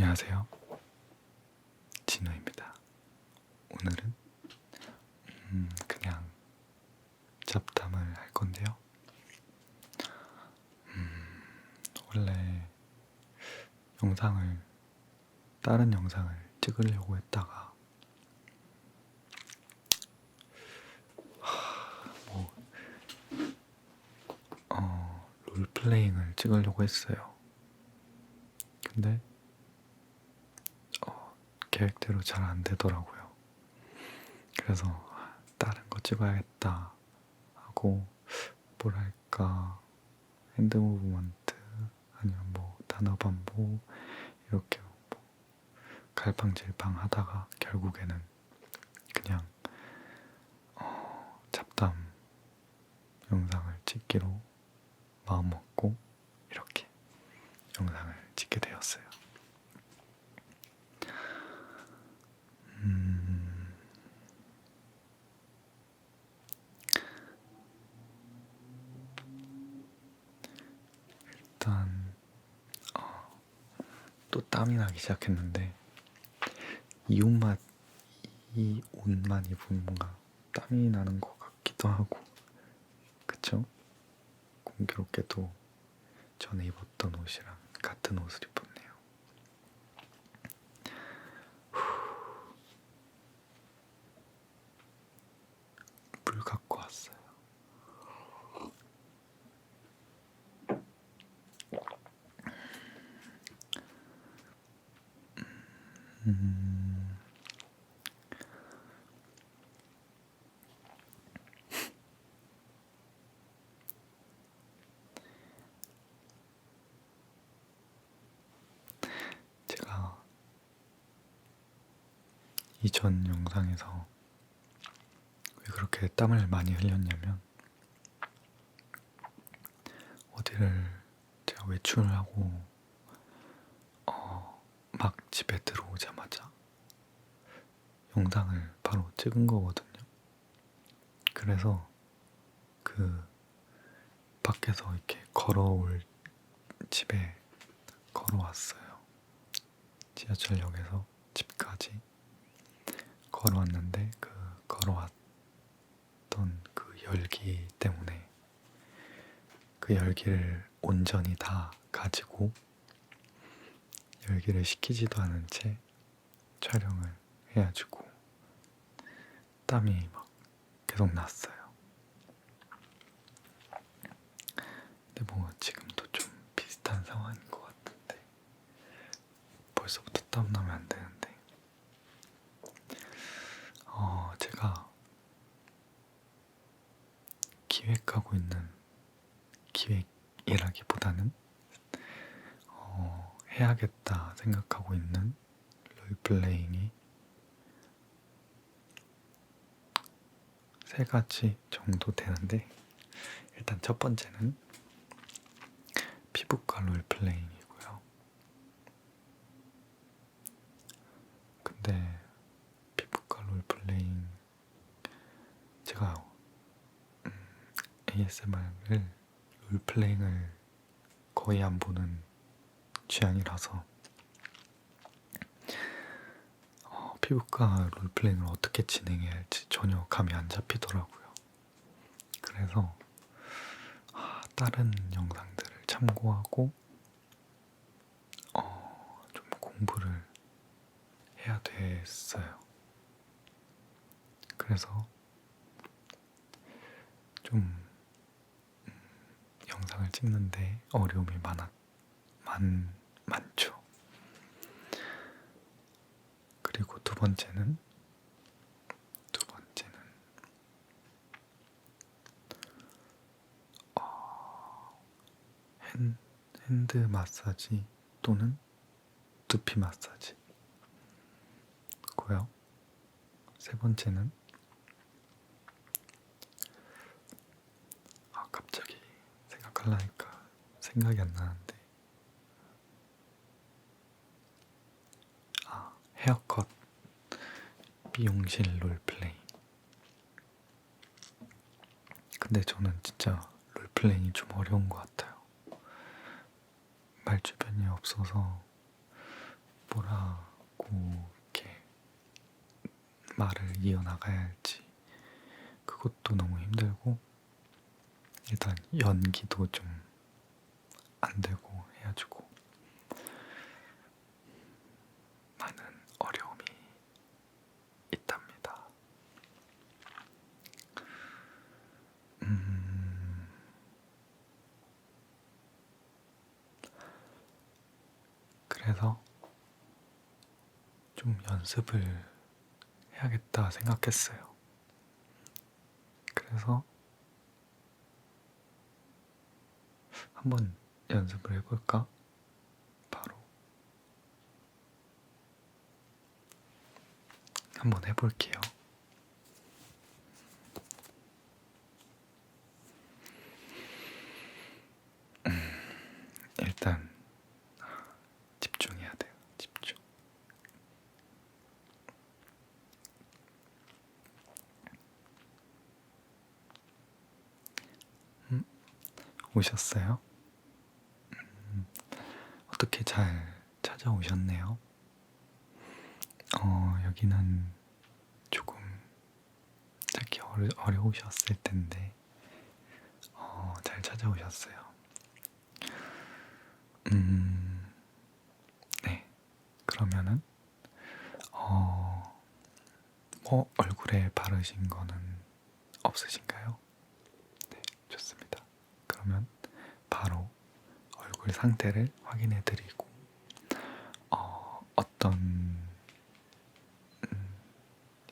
안녕하세요. 진우입니다. 오늘은 그냥 잡담을 할 건데요. 원래 다른 영상을 찍으려고 했다가 롤플레잉을 찍으려고 했어요. 근데 계획대로 잘 안 되더라고요. 그래서 다른 거 찍어야겠다 하고 뭐랄까 핸드 무브먼트 아니면 뭐 단어 반복 이렇게 뭐 갈팡질팡 하다가 결국에는 그냥 잡담 영상을 찍기로 마음먹고 이렇게 영상을 찍게 되었어요. 일단 또 땀이 나기 시작했는데 이 옷만 입으면 뭔가 땀이 나는 것 같기도 하고, 그쵸? 공교롭게도 전에 입었던 옷이랑 같은 옷을 입었네요. 물 갖고 왔어요. 제가 이전 영상에서 왜 그렇게 땀을 많이 흘렸냐면, 어디를 제가 외출을 하고 막 집에 들어오자마자 영상을 바로 찍은 거거든요. 그래서 그 밖에서 이렇게 집에 걸어왔어요. 지하철역에서 집까지 걸어왔는데 그 걸어왔던 그 열기 때문에 그 열기를 온전히 다 가지고 열기를 식히지도 않은 채 촬영을 해가지고 땀이 막 계속 났어요. 근데 뭐 지금도 좀 비슷한 상황인 것 같은데 벌써부터 땀 나면 안 되는데, 제가 기획하고 있는, 기획이라기보다는 해야겠다 생각하고 있는 롤플레잉이 3가지 정도 되는데, 일단 첫 번째는 피부과 롤플레잉이고요. 근데 피부과 롤플레잉, 제가 ASMR을 롤플레잉을 거의 안 보는 취향이라서 피부과 롤플레잉을 어떻게 진행해야 할지 전혀 감이 안 잡히더라고요. 그래서 다른 영상들을 참고하고 좀 공부를 해야 됐어요. 그래서 좀 영상을 찍는데 어려움이 많죠. 그리고 두 번째는 핸드 마사지 또는 두피 마사지 고요. 세 번째는 갑자기 생각하려니까 생각이 안 나는데, 헤어컷 미용실 롤플레잉. 근데 저는 진짜 롤플레잉이 좀 어려운 것 같아요. 말 주변이 없어서 뭐라고 이렇게 말을 이어나가야 할지 그것도 너무 힘들고 일단 연기도 좀 안 되고 해가지고 많은 어려움이 있답니다. 그래서 좀 연습을 해야겠다 생각했어요. 그래서 한번 연습을 해볼까? 바로 한번 해볼게요. 일단 집중해야 돼요. 집중. 오셨어요? 어떻게 잘 찾아오셨네요. 여기는 조금 찾기 어려우셨을 텐데 잘 찾아오셨어요. 네. 그러면은 뭐 얼굴에 바르신 거는 없으신가요? 네, 좋습니다. 그러면 바로 얼굴 상태를 확인해 드리고 어떤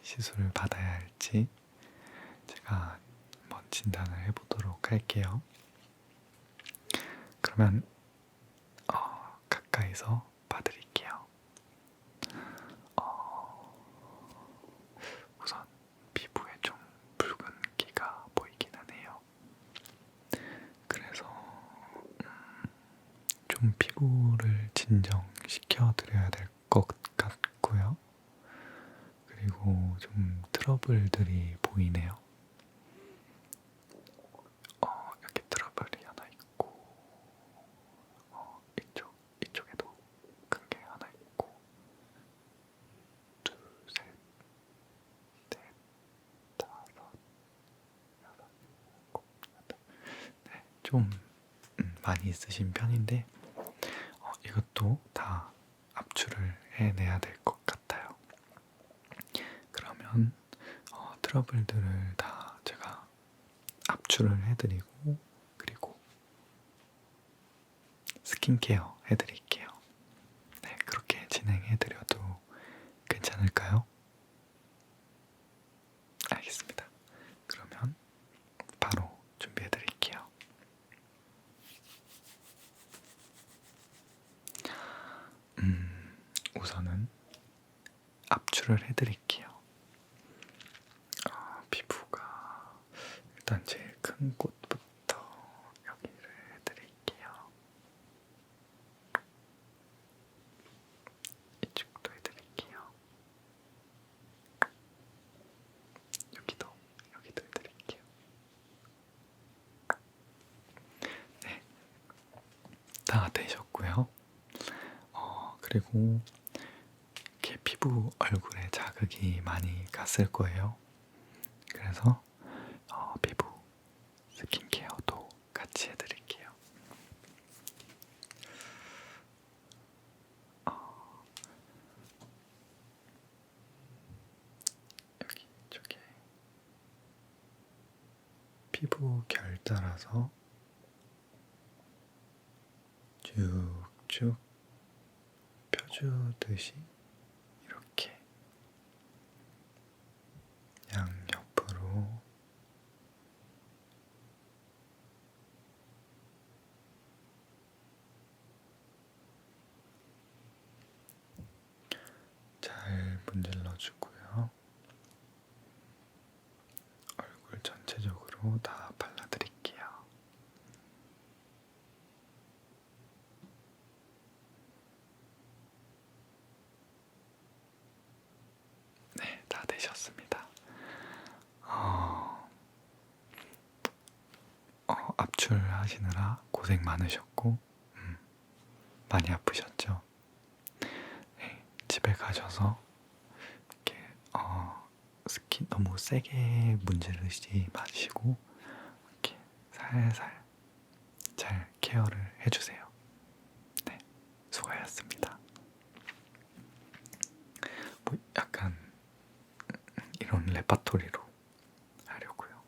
시술을 받아야 할지 제가 한번 진단을 해보도록 할게요. 그러면 가까이서 봐드릴게요. 우선 피부에 좀 붉은기가 보이기는 해요. 그래서 좀 피부를 진정시켜 드려야 될 것 같고요. 그리고 좀 트러블들이 보이네요. 여기 트러블이 하나 있고, 이쪽에도 큰 게 하나 있고, 둘, 셋, 넷, 다섯, 여섯, 일곱, 여덟. 네, 좀 많이 있으신 편인데, 이것도 다 압출을 해내야 될 것 같아요. 그러면 트러블들을 다 제가 압출을 해드리고 그리고 스킨케어 해드릴게요. 네, 그렇게 진행해드려도 괜찮을까요? 알겠습니다. 그러면 바로 준비해드릴게요. 우선은 압출을 해드릴게요. 피부가 일단 제일 큰 곳부터 여기를 해드릴게요. 이쪽도 해드릴게요. 여기도 해드릴게요. 네, 다 되셨고요. 그리고 이렇게 피부 얼굴에 자극이 많이 갔을 거예요. 그래서 피부 스킨케어도 같이 해드릴게요. 여기 이쪽에 피부 결 따라서 쭉쭉 펴주듯이 이렇게 양옆으로 잘 문질러주고요. 얼굴 전체적으로 다 발라드릴게요. 네, 다 되셨습니다. 압출하시느라 고생 많으셨고 많이 아프셨죠? 네, 옆에 가셔서 이렇게 스킨 너무 세게 문지르지 마시고 이렇게 살살 잘 케어를 해주세요. 네, 수고하셨습니다. 뭐 약간 이런 레파토리로 하려고요.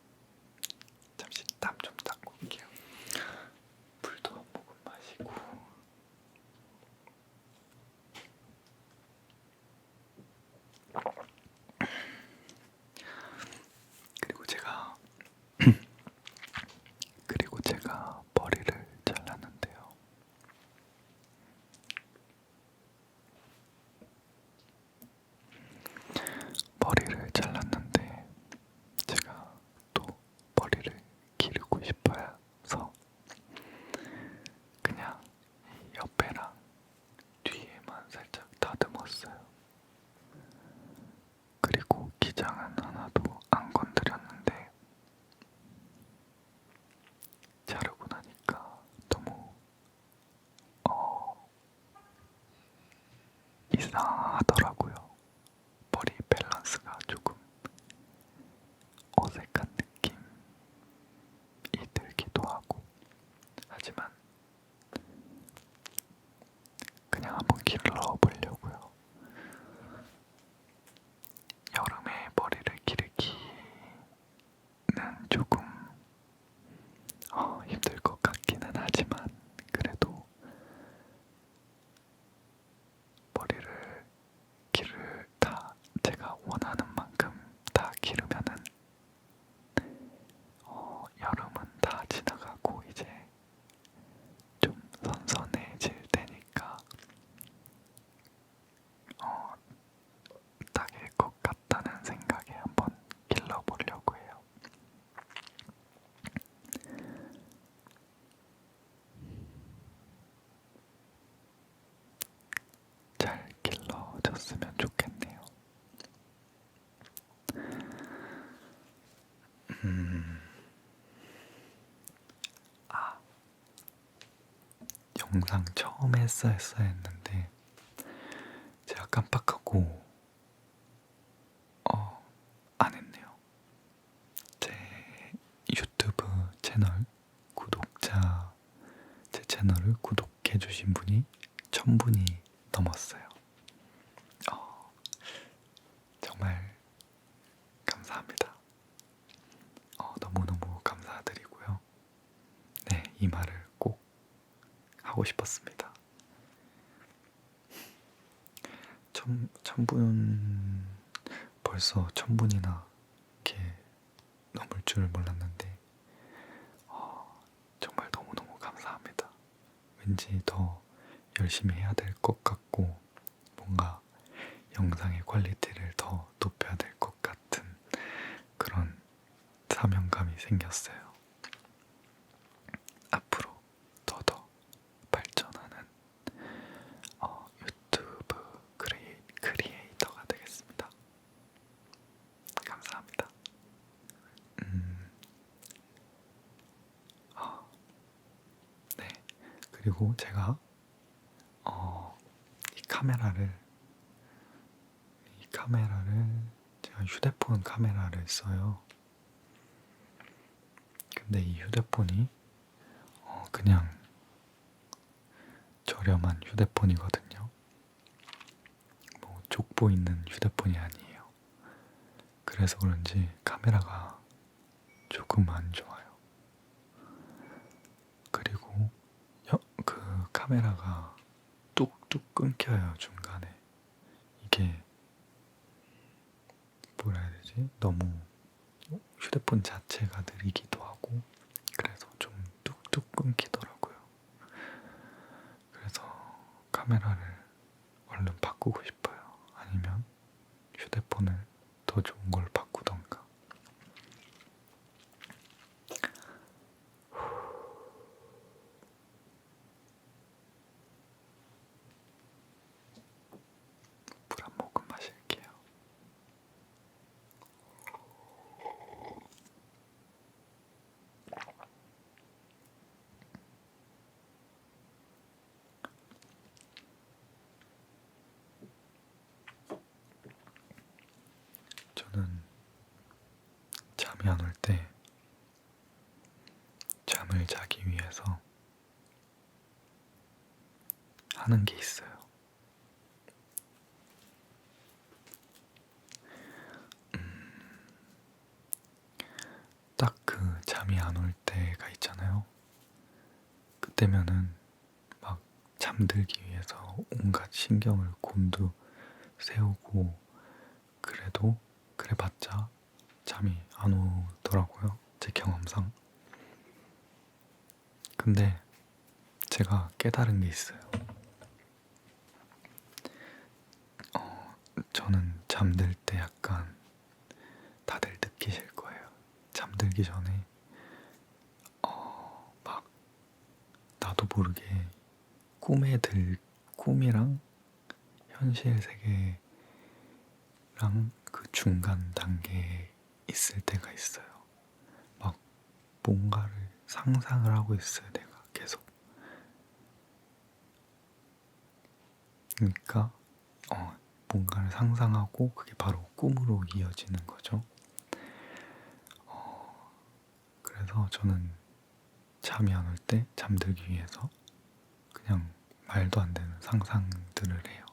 잠시 땀 좀 닦고 올게요. 물도 한 모금 마시고. 그리고 제가 머리를 잘랐는데요. 머리를 잘랐는데 제가 또 머리를 기르고 싶어서 그냥 이 옆에랑 뒤에만 살짝 다듬었어요. 그리고 기장은 하나도 안 건드렸는데 자르고 나니까 너무 이상하더라고요. 머리 밸런스가 조금 어색한 느낌이 들기도 하고 하지만 그냥 한번 길러보려고요. 여름에 머리를 기르기는 조금 힘들 것 같기는 하지만 그래도 머리를 다 제가 원하는 만큼 다 기르면은 여름은 다 지나가고 이제 좀 선선해질 테니까 딱일 것 같다는 생각에 한번 길러보려고 해요. 잘 길러졌으면 좋겠네요. 영상 처음 했어야 했는데 제가 깜빡하고 안 했네요. 제 유튜브 채널 제 채널을 구독해주신 분이 1000분이 넘었어요. 정말 감사합니다. 너무너무 감사드리고요. 네, 이 말을 꼭 하고 싶었습니다. 1000분 벌써 1000분이나 이렇게 넘을 줄 몰랐는데 정말 너무너무 감사합니다. 왠지 더 열심히 해야 될 것 같고 뭔가 영상의 퀄리티를 더 높여야 될 것 같은 그런 사명감이 생겼어요. 앞으로 더 발전하는 유튜브 크리에이터가 되겠습니다. 감사합니다. 네. 그리고 제가 이 카메라를 제가 휴대폰 카메라를 써요. 근데 이 휴대폰이 그냥 저렴한 휴대폰이거든요. 뭐 족보 있는 휴대폰이 아니에요. 그래서 그런지 카메라가 조금 안 좋아요. 그리고 그 카메라가 뚝뚝 끊겨요, 중간에. 이게 뭐라 해야 되지? 너무 휴대폰 자체가 느리기도 하고 그래서 좀 뚝뚝 끊기더라고요. 그래서 카메라를 얼른 바꾸고 싶어요. 아니면 휴대폰을 더 좋은 걸 바꾸던가. 물 한 모금 마실게요. 잠이 안 올 때 잠을 자기 위해서 하는 게 있어요. 딱 그 잠이 안 올 때가 있잖아요. 그때면은 막 잠들기 위해서 온갖 신경을 곤두 세우고 그래도 그래봤자 잠이 안 오더라고요. 제 경험상. 근데 제가 깨달은 게 있어요. 저는 잠들 때 약간 다들 느끼실 거예요. 잠들기 전에 막 나도 모르게 꿈이랑 현실 세계랑 그 중간 단계에 있을 때가 있어요. 막 뭔가를 상상을 하고 있어요, 내가 계속. 그러니까 뭔가를 상상하고 그게 바로 꿈으로 이어지는 거죠. 그래서 저는 잠이 안 올 때 잠들기 위해서 그냥 말도 안 되는 상상들을 해요.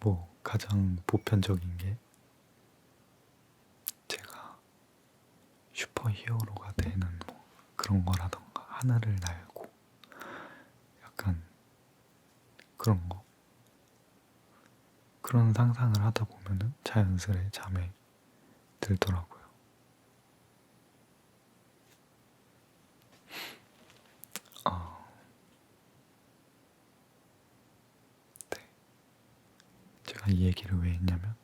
뭐 가장 보편적인 게 제가 슈퍼히어로가 되는 뭐 그런 거라던가 하늘을 날고 약간 그런 거 그런 상상을 하다 보면은 자연스레 잠에 들더라고요. 네. 제가 이 얘기를 왜 했냐면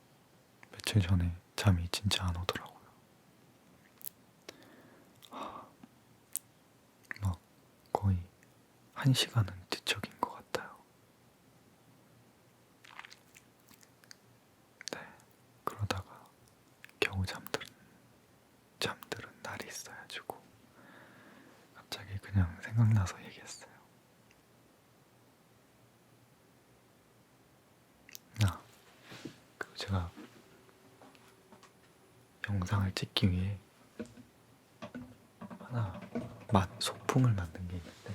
며칠 전에 잠이 진짜 안 오더라고요. 막 거의 1시간은 뒤척인 것 같아요. 네. 그러다가 겨우 잠들은 날이 있어가지고 갑자기 그냥 생각나서 얘기했어요. 그리고 제가 영상을 찍기 위해 하나 소품을 만든 게 있는데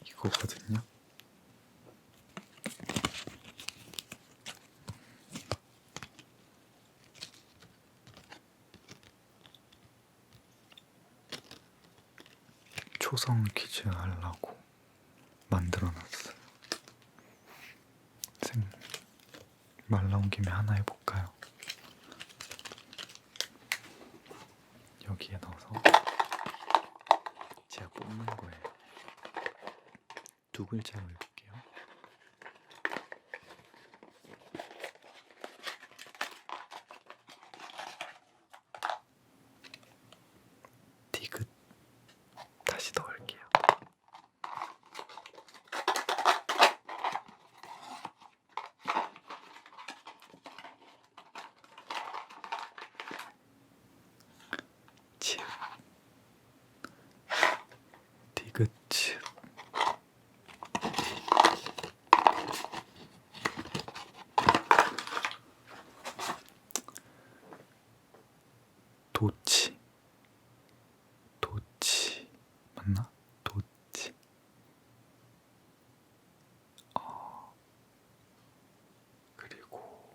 이거거든요. 초성 퀴즈 하려고 만들어놨어요. 말 나온 김에 하나 해볼까요? 여기에 넣어서 제가 뽑는 거예요. 2글자로 해볼게요. 디귿. 다시 넣을게요. 치읓. 디귿 치읓. 도치. 맞나? 도치. 그리고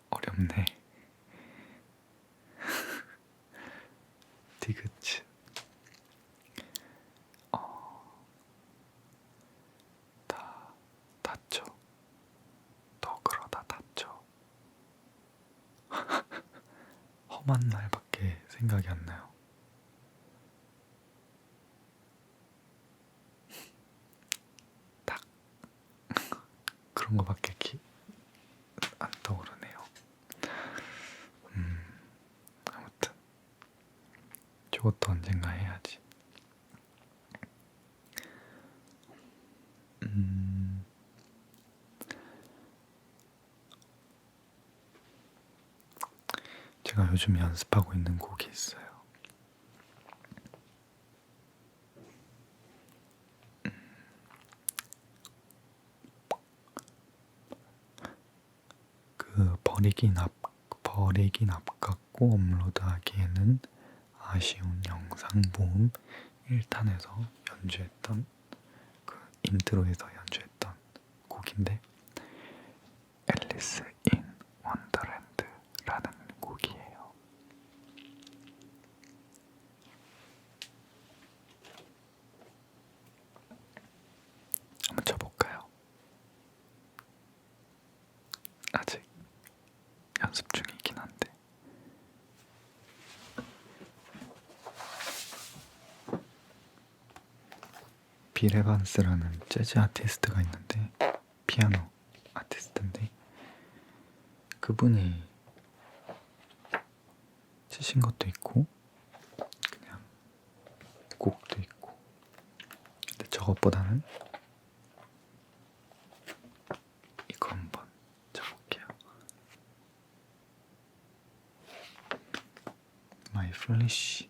어렵네. 디귿츠. 다쳐. 더 그러다 다쳐. 험한 날밖에 생각이 안 나요. 딱 그런 거밖에 안 떠오르네요. 아무튼 저것도 언젠가 제가 요즘 연습하고 있는 곡이 있어요. 그 버리긴 아깝고 업로드하기에는 아쉬운 영상 모음 1탄에서 연주했던 그 인트로에서 연주했던 곡인데 앨리스 인 원더랜드라는 곡이에요. 한번 쳐볼까요? 아직 연습 중이긴 한데 빌 에반스라는 재즈 아티스트가 있는데 피아노 아티스트인데 그분이 치신 것도 있고 그냥 곡도 있고 근데 저것보다는 이거 한번 쳐볼게요. My foolish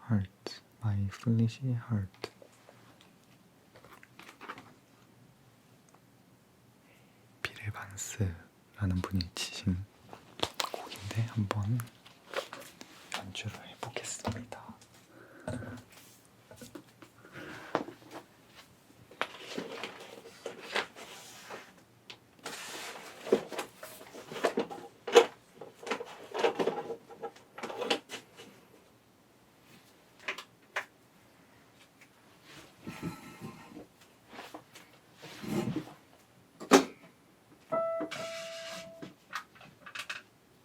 heart, my foolish heart. 빌 에반스라는 분이 치신 곡인데 한번 연주를 해보겠습니다.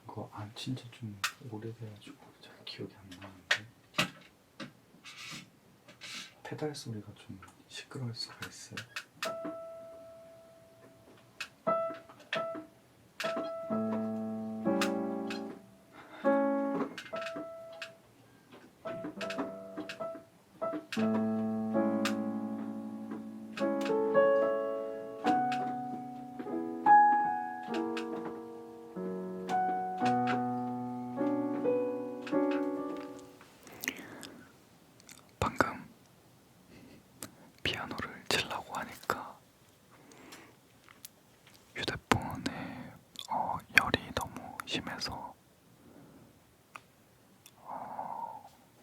이거 안 친지 좀 오래돼가지고 잘 기억이 안 나는데 페달 소리가 좀 시끄러울 수가 있어요. 방금 피아노를 치려고 하니까 휴대폰에 열이 너무 심해서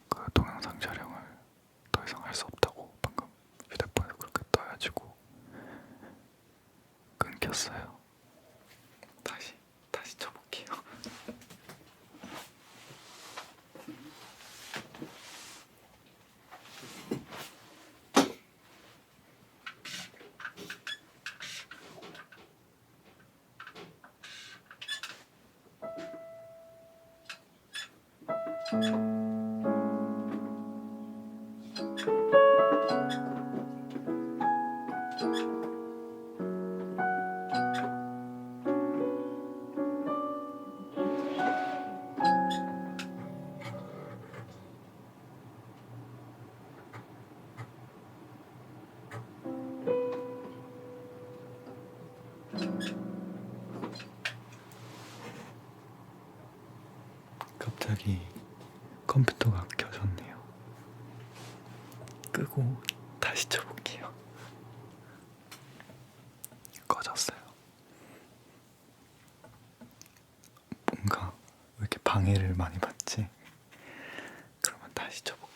그 동영상 촬영을 더 이상 할 수 없다고 방금 휴대폰에 그렇게 떠가지고 끊겼어요. 다시 쳐볼게요. 갑자기 컴퓨터가 켜졌네요. 끄고 다시 쳐볼게요. 꺼졌어요. 뭔가 왜 이렇게 방해를 많이 받지? 그러면 다시 쳐볼게요.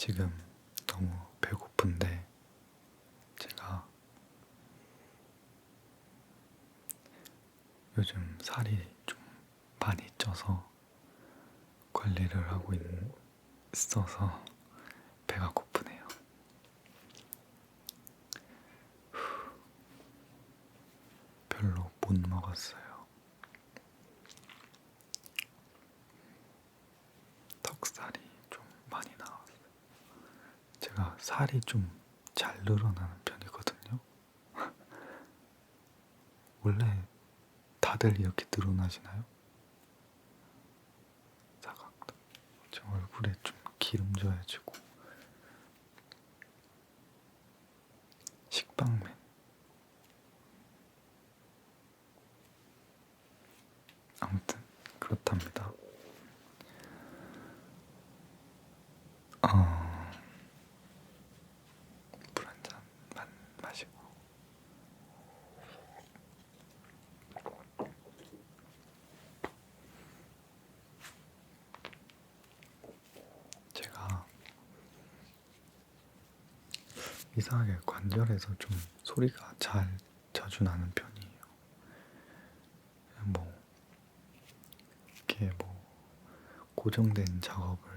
지금 너무 배고픈데 제가 요즘 살이 좀 많이 쪄서 관리를 하고 있어서 배가 고프네요. 별로 못 먹었어요. 턱살이 좀 많이 나왔어요. 제가 살이 좀 잘 늘어나는 편이거든요. 원래 다들 이렇게 늘어나시나요? 사각도. 제 얼굴에 좀 기름져야지고 식빵맨. 아무튼 그렇답니다. 물 한 잔만 마시고. 제가 이상하게 관절에서 좀 소리가 잘 자주 나는 편이에요. 뭐 이렇게 뭐 고정된 작업을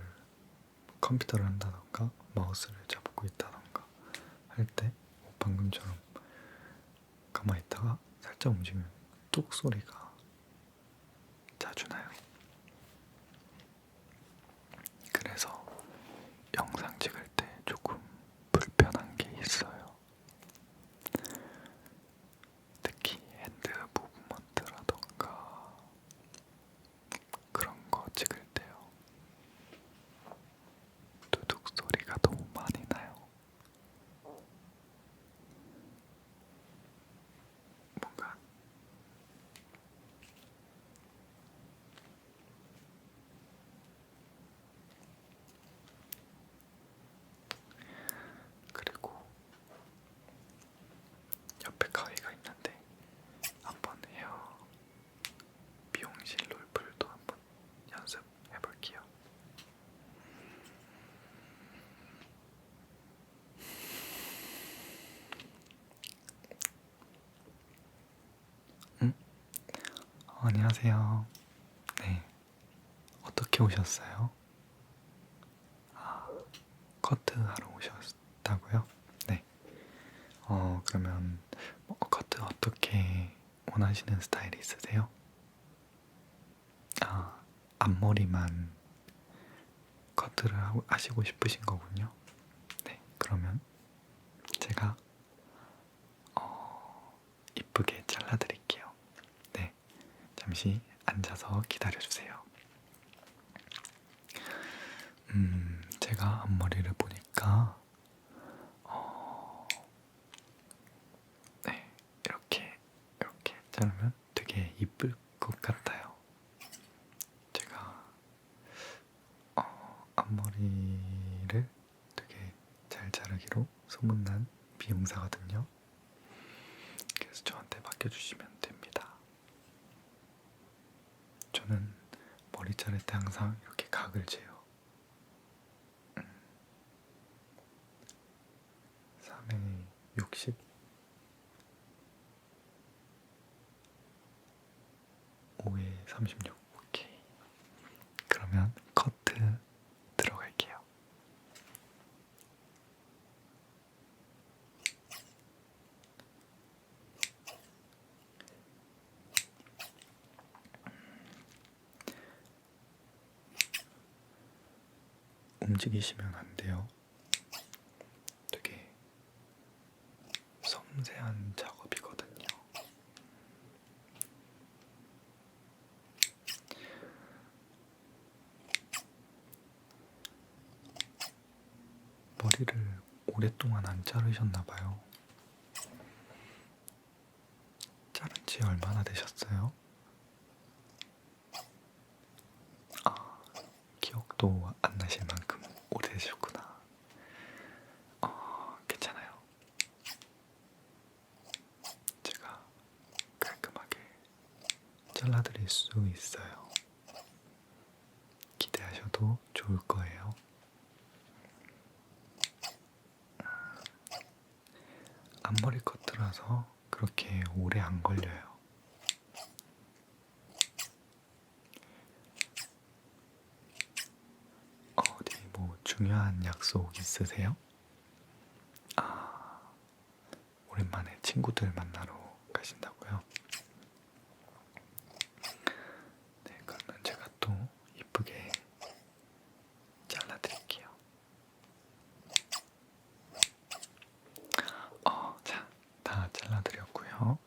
컴퓨터를 한다던가 마우스를 잡고 있다던가 할 때 방금처럼 가만히 있다가 살짝 움직이면 뚝 소리가 자주 나요. 그래서 영상 찍을 때 조금 불편한 게 있어요. 특히 핸드 무브먼트라던가 그런 거 찍을 때요. 두둑 소리가 너무 많이 나요. 뭔가 그리고 옆에 가위가 있는데 한번 헤어 미용실 롤플도 한번 연습해볼게요. 응? 안녕하세요. 네. 어떻게 오셨어요? 아, 커트 하러 오셨다고요? 네. 그러면 커트 어떻게 원하시는 스타일이 있으세요? 아, 앞머리만 커트를 하시고 싶으신 거군요. 네, 그러면 제가 이쁘게 잘라드릴게요. 네, 잠시 앉아서 기다려주세요. 제가 앞머리를 보니까 네, 이렇게 자르면 되게 이쁠 것 같아요. 제가 앞머리를 되게 잘 자르기로 소문난 미용사거든요. 그래서 저한테 맡겨주시면 됩니다. 저는 머리 자를 때 항상 이렇게 각을 재요. 3에 60, 5에 36. 오케이. 그러면 커트 들어갈게요. 움직이시면 안 돼요. 되게 섬세한 작업이거든요. 머리를 오랫동안 안 자르셨나봐요. 자른 지 얼마나 되셨어요? 아, 기억도 안 나실 만큼 오래되셨구나. 괜찮아요. 제가 깔끔하게 잘라드릴 수 있어요. 기대하셔도 좋을 거예요. 앞머리 커트라서 그렇게 오래 안 걸려요. 어디 뭐 중요한 약속 있으세요? 아, 오랜만에 친구들 만나러 가신다고요? 네, 그러면 제가 또 이쁘게 잘라드릴게요. 자, 다 잘라드렸고요.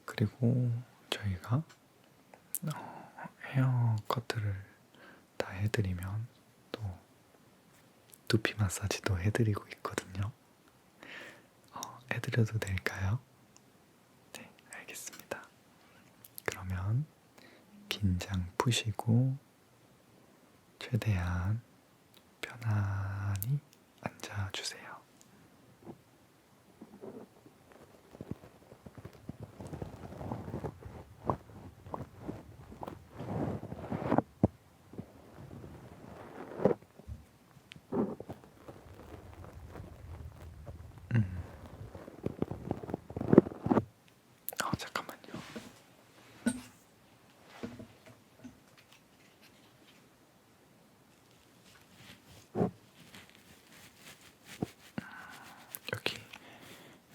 그리고 저희가 헤어 커트를 다 해드리면 또 두피 마사지도 해드리고 있거든요. 해드려도 될까요? 네, 알겠습니다. 그러면 긴장 푸시고 최대한 편안히 앉아주세요. 잠깐만요.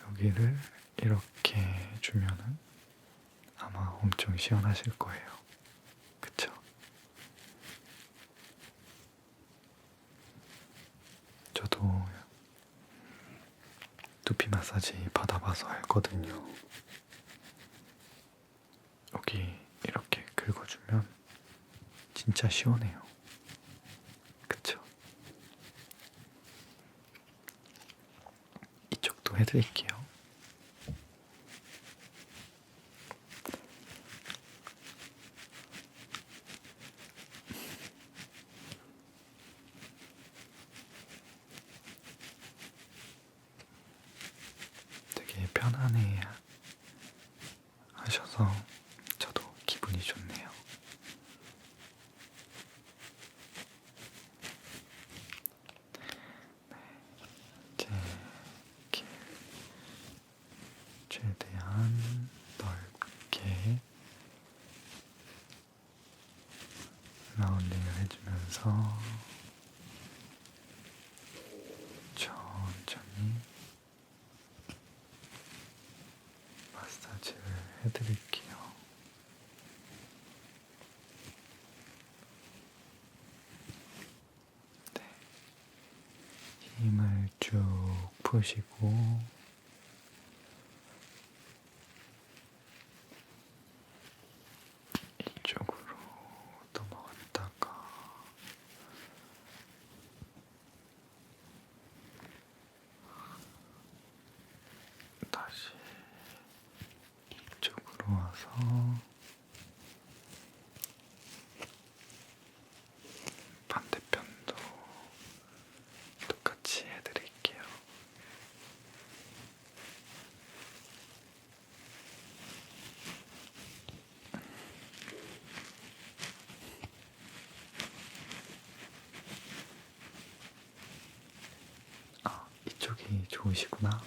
여기를 이렇게 주면은 아마 엄청 시원하실 거예요. 그쵸? 저도 두피 마사지 받아봐서 알거든요. 여기 이렇게 긁어주면 진짜 시원해요. 그쵸? 이쪽도 해드릴게요. 되게 편안해 하셔서 저도 기분이 좋네요. 이제 이렇게 최대한 넓게 라운딩을 해주면서 천천히 마사지를 해드릴게요. 네. 힘을 쭉 푸시고 이쪽으로 넘어갔다가 다시 이쪽으로 와서 반대편도 똑같이 해드릴게요. 이쪽이 좋으시구나.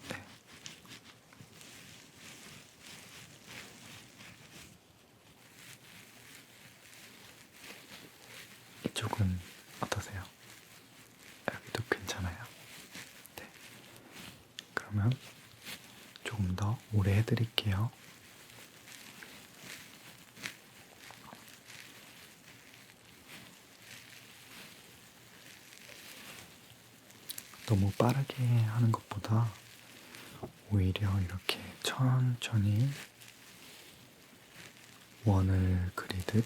네. 이쪽은 어떠세요? 여기도 괜찮아요? 네. 그러면 조금 더 오래 해드릴게요. 너무 빠르게 하는 것보다 오히려 이렇게 천천히 원을 그리듯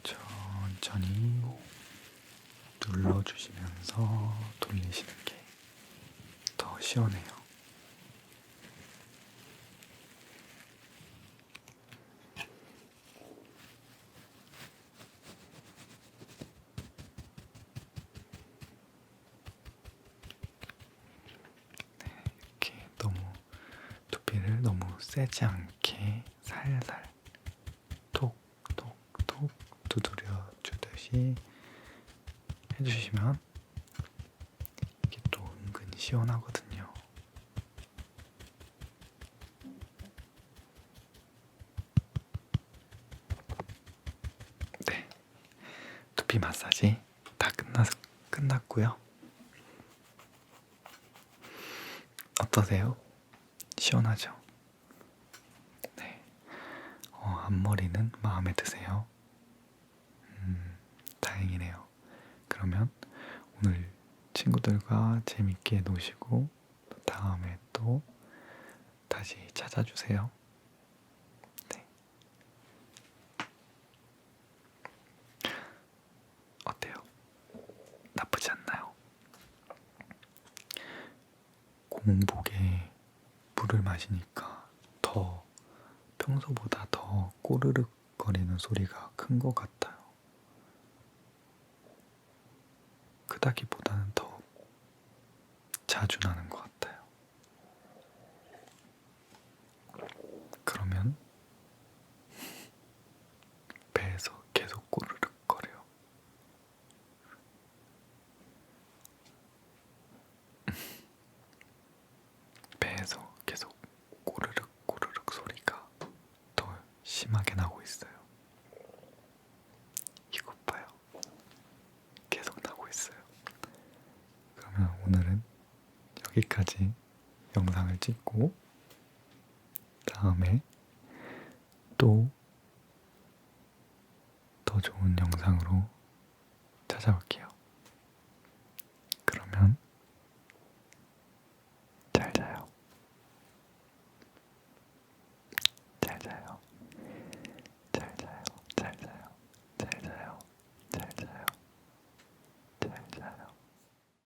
천천히 눌러주시면서 돌리시는 게 더 시원해요. 이렇게 두피를 너무 세지 않게 살살 마사지 해주시면 이게 또 은근 시원하거든요. 네, 두피 마사지 다 끝났고요. 어떠세요? 시원하죠? 네. 앞머리는 마음에 드세요? 다행이네요. 그러면 오늘 친구들과 재밌게 노시고 다음에 또 다시 찾아주세요. 네. 어때요? 나쁘지 않나요? 공복에 물을 마시니까 더 평소보다 더 꼬르륵 거리는 소리가 큰 것 같아요. 크다기보다는 더 자주 나는 것 같아요. 그러면 배에서 계속 꼬르륵 거려요. 배에서 계속 꼬르륵 꼬르륵 소리가 더 심하게 나고 있어요. 이것 봐요. 계속 나고 있어요. 그러면 오늘은 여기까지 영상을 찍고 다음에 또 더 좋은 영상으로 찾아올게요. 그러면 잘 자요. 잘 자요.